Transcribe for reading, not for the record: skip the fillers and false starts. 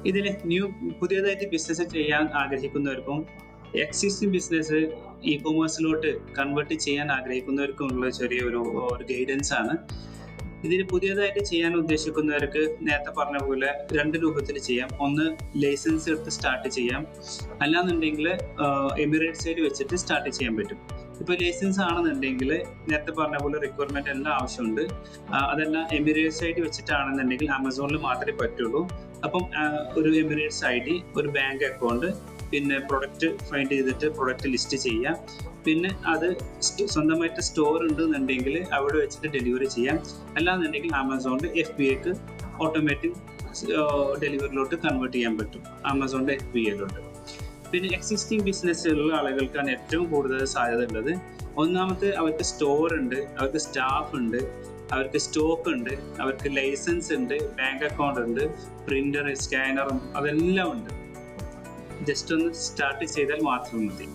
ഇതിൽ പുതിയതായിട്ട് ബിസിനസ് ചെയ്യാൻ ആഗ്രഹിക്കുന്നവർക്കും എക്സിസ്റ്റിംഗ് ബിസിനസ് കൊമേഴ്സിലോട്ട് കൺവേർട്ട് ചെയ്യാൻ ആഗ്രഹിക്കുന്നവർക്കുമുള്ള ചെറിയൊരു ഗൈഡൻസ് ആണ്. ഇതിന് പുതിയതായിട്ട് ചെയ്യാൻ ഉദ്ദേശിക്കുന്നവർക്ക് നേരത്തെ പറഞ്ഞ പോലെ 2 രൂപത്തിൽ ചെയ്യാം. ഒന്ന് ലൈസൻസ് എടുത്ത് സ്റ്റാർട്ട് ചെയ്യാം, അല്ലാന്നുണ്ടെങ്കിൽ എമിറേറ്റ്സ് സൈഡ് വെച്ചിട്ട് സ്റ്റാർട്ട് ചെയ്യാൻ പറ്റും. ഇപ്പൊ ലൈസൻസ് ആണെന്നുണ്ടെങ്കിൽ നേരത്തെ പറഞ്ഞ പോലെ റിക്വയർമെന്റ് എല്ലാം ആവശ്യമുണ്ട്. അതെല്ലാം എമിറേറ്റ്സ് സൈഡ് വെച്ചിട്ടാണെന്നുണ്ടെങ്കിൽ ആമസോണിൽ മാത്രമേ പറ്റുള്ളൂ. അപ്പം ഒരു എമിറേറ്റ്സ് ID, ഒരു ബാങ്ക് അക്കൗണ്ട്, പിന്നെ പ്രൊഡക്റ്റ് ഫൈൻഡ് ചെയ്തിട്ട് പ്രൊഡക്റ്റ് ലിസ്റ്റ് ചെയ്യാം. പിന്നെ അത് സ്വന്തമായിട്ട് സ്റ്റോർ ഉണ്ടെന്നുണ്ടെങ്കിൽ അവിടെ വെച്ചിട്ട് ഡെലിവറി ചെയ്യാം. അല്ലാന്നുണ്ടെങ്കിൽ ആമസോണിന്റെ FBAക്ക് ഓട്ടോമാറ്റിക് ഡെലിവറിയിലോട്ട് കൺവേർട്ട് ചെയ്യാൻ പറ്റും, ആമസോണിന്റെ FBAയിലോട്ട്. പിന്നെ എക്സിസ്റ്റിംഗ് ബിസിനസ്സുള്ള ആളുകൾക്കാണ് ഏറ്റവും കൂടുതൽ സാധ്യത ഉള്ളത്. ഒന്നാമത്തെ, അവർക്ക് സ്റ്റോർ ഉണ്ട്, അവർക്ക് സ്റ്റാഫ് ഉണ്ട്, അവർക്ക് സ്റ്റോക്ക് ഉണ്ട്, അവർക്ക് ലൈസൻസ് ഉണ്ട്, ബാങ്ക് അക്കൗണ്ട് ഉണ്ട്, പ്രിന്റർ, സ്കാനറും അതെല്ലാം ഉണ്ട്. ജസ്റ്റ് ഒന്ന് സ്റ്റാർട്ട് ചെയ്താൽ മാത്രം മതി.